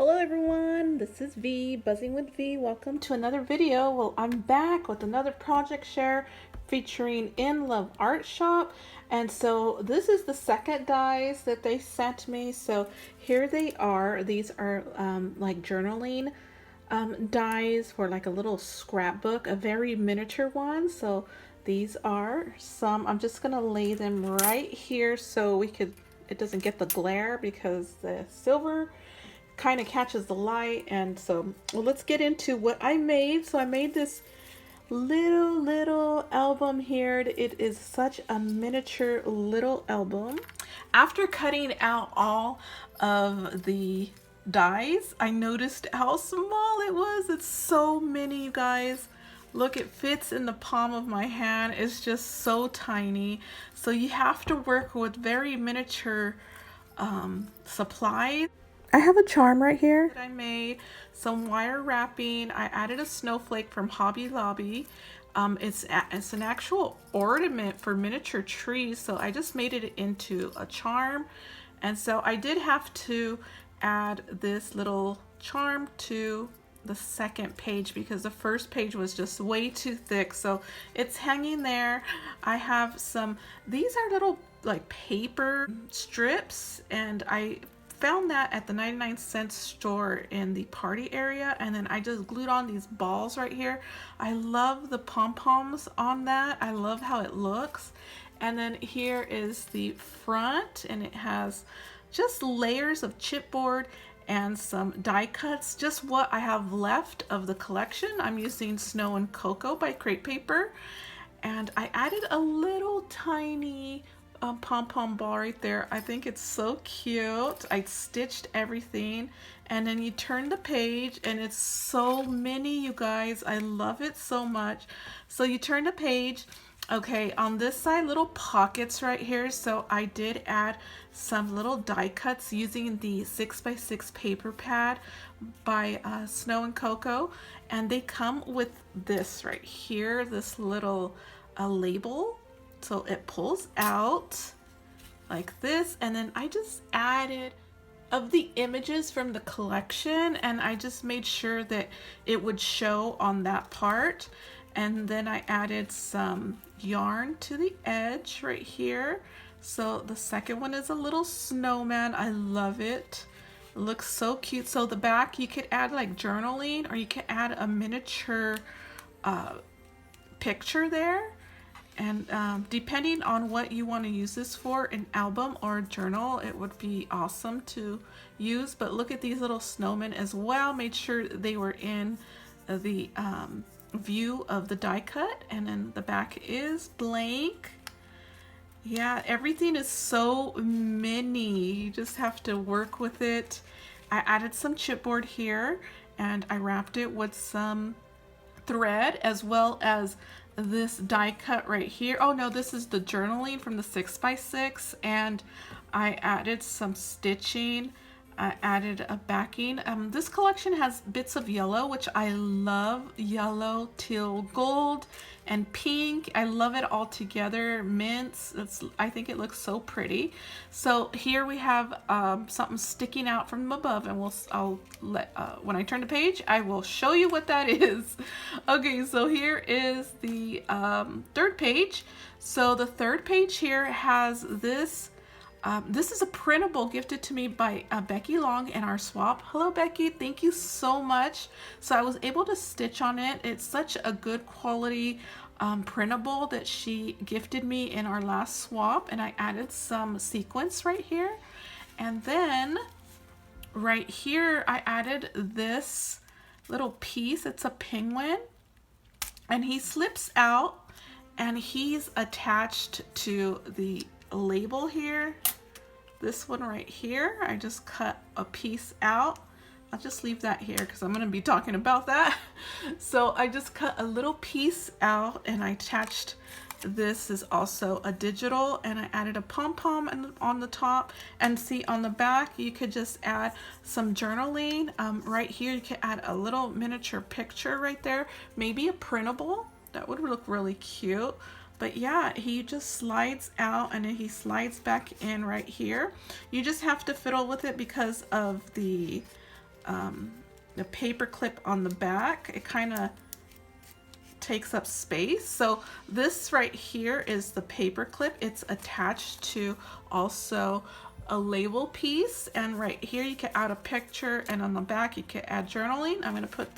Hello everyone, this is V, Buzzing with V. Welcome to another video. Well, I'm back with another project share featuring In Love Art Shop. And so this is the second dies that they sent me. So here they are. These are like journaling dies for like a little scrapbook, a very miniature one. So these are some, I'm just gonna lay them right here so it doesn't get the glare because the silver kind of catches the light. And so, well, let's get into what I made. So I made this little album here. It is such a miniature little album. After cutting out all of the dies, I noticed how small it was. It's so many, you guys. Look, it fits in the palm of my hand. It's just so tiny. So you have to work with very miniature supplies. I have a charm right here that I made, some wire wrapping. I added a snowflake from Hobby Lobby. It's an actual ornament for miniature trees, so I just made it into a charm. And so I did have to add this little charm to the second page because the first page was just way too thick, so it's hanging there. I have these are little like paper strips, and I found that at the 99-cent store in the party area, and then I just glued on these balls right here. I love the pom-poms on that. I love how it looks. And then here is the front, and it has just layers of chipboard and some die cuts, just what I have left of the collection. I'm using Snow and Cocoa by Crepe Paper, and I added a little tiny pom-pom ball right there. I think it's so cute. I stitched everything, and then you turn the page and it's so mini, you guys. I love it so much. So you turn the page. Okay, on this side, little pockets right here. So I did add some little die cuts using the 6x6 paper pad by Snow and Cocoa, and they come with this right here, this little label. So it pulls out like this, and then I just added of the images from the collection, and I just made sure that it would show on that part. And then I added some yarn to the edge right here. So the second one is a little snowman. I love it. It looks so cute. So the back, you could add like journaling, or you could add a miniature picture there. And depending on what you want to use this for, an album or a journal, it would be awesome to use. But look at these little snowmen as well. Made sure they were in the view of the die cut. And then the back is blank. Yeah, everything is so mini. You just have to work with it. I added some chipboard here, and I wrapped it with some thread, as well as this die cut right here. Oh no, this is the journaling from the 6x6, and I added some stitching. I added a backing. This collection has bits of yellow, which I love. Yellow, teal, gold, and pink. I love it all together. Mints. I think it looks so pretty. So here we have something sticking out from above, and when I turn the page, I will show you what that is. Okay, so here is the third page. So the third page here has this. This is a printable gifted to me by Becky Long in our swap. Hello Becky, thank you so much. So I was able to stitch on it. It's such a good quality printable that she gifted me in our last swap, and I added some sequins right here. And then right here I added this little piece. It's a penguin, and he slips out, and he's attached to the label here. This one right here, I just cut a piece out. I'll just leave that here because I'm going to be talking about that. So I just cut a little piece out, and I attached this. Is also a digital, and I added a pom-pom on the top. And see, on the back you could just add some journaling. Right here you could add a little miniature picture right there, maybe a printable. That would look really cute. But yeah, he just slides out, and then he slides back in right here. You just have to fiddle with it because of the the paper clip on the back. It kind of takes up space. So this right here is the paper clip. It's attached to also a label piece, and right here you can add a picture, and on the back you can add journaling. I'm going to put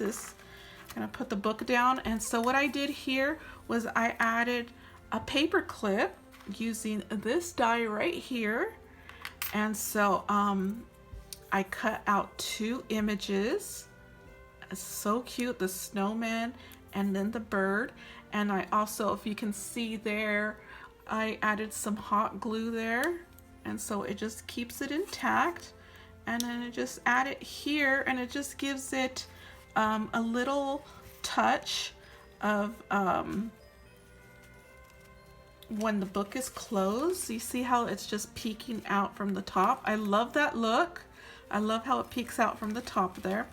the book down, and so what I did here was I added a paper clip using this die right here, and so I cut out 2 images. It's so cute, the snowman and then the bird. And I also, if you can see there, I added some hot glue there, and so it just keeps it intact. And then I just add it here, and it just gives it a little touch of when the book is closed. You see how it's just peeking out from the top? I love that look. I love how it peeks out from the top there.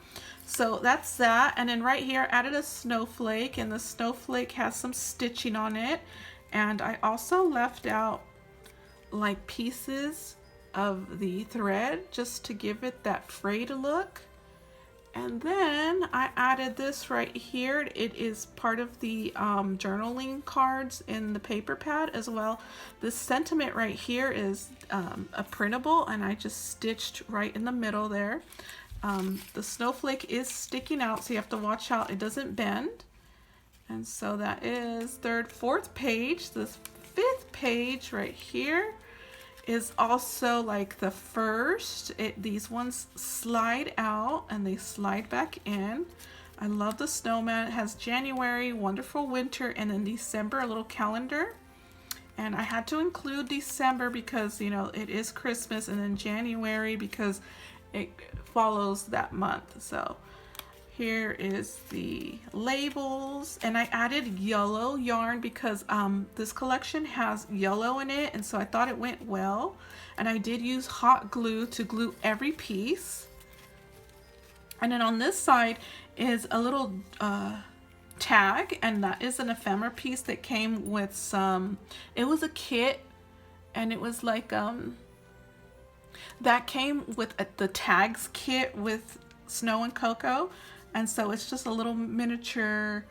So that's that. And then right here I added a snowflake, and the snowflake has some stitching on it. And I also left out like pieces of the thread just to give it that frayed look. And then I added this right here. It is part of the journaling cards in the paper pad as well. This sentiment right here is a printable, and I just stitched right in the middle there. The snowflake is sticking out, so you have to watch out it doesn't bend. And so that is 3rd, 4th page. This 5th page right here is also like the first. These ones slide out and they slide back in. I love the snowman. It has January, wonderful winter, and then December, a little calendar. And I had to include December because, you know, it is Christmas, and then January because it follows that month. So here is the labels, and I added yellow yarn because this collection has yellow in it, and so I thought it went well. And I did use hot glue to glue every piece. And then on this side is a little tag, and that is an ephemera piece that came with some, it was a kit, and it was like that came with the tags kit with Snow and Cocoa. And so it's just a little miniature,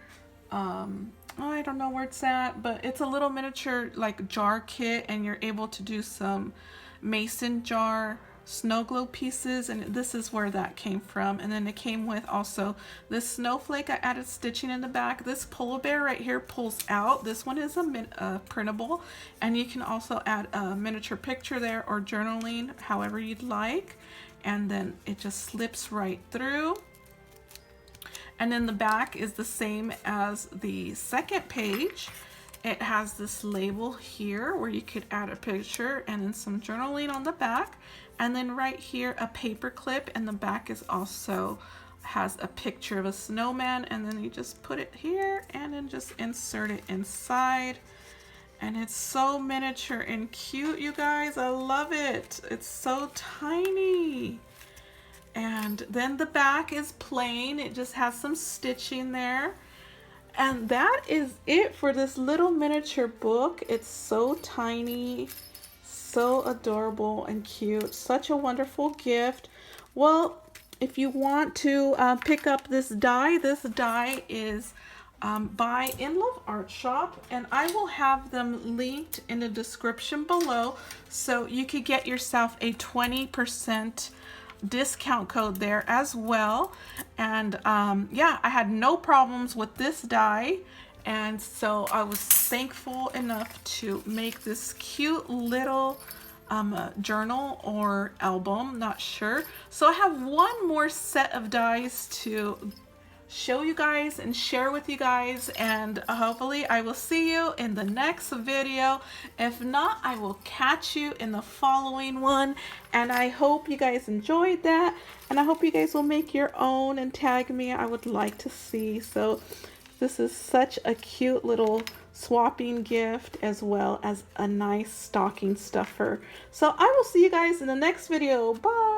I don't know where it's at, but it's a little miniature like jar kit, and you're able to do some mason jar snow globe pieces, and this is where that came from. And then it came with also this snowflake. I added stitching in the back. This polar bear right here pulls out. This one is a printable, and you can also add a miniature picture there or journaling, however you'd like. And then it just slips right through. And then the back is the same as the 2nd page. It has this label here where you could add a picture, and then some journaling on the back. And then right here, a paper clip, and the back is also has a picture of a snowman, and then you just put it here and then just insert it inside. And it's so miniature and cute, you guys. I love it. It's so tiny. And then the back is plain. It just has some stitching there. And that is it for this little miniature book. It's so tiny, so adorable and cute. Such a wonderful gift. Well, if you want to pick up this die is by In Love Art Shop, and I will have them linked in the description below, so you could get yourself a 20% discount code there as well. And yeah, I had no problems with this die, and so I was thankful enough to make this cute little journal or album, not sure. So I have one more set of dies to show you guys and share with you guys, and hopefully I will see you in the next video. If not, I will catch you in the following one, and I hope you guys enjoyed that, and I hope you guys will make your own and tag me. I would like to see. So this is such a cute little swapping gift, as well as a nice stocking stuffer. So I will see you guys in the next video. Bye.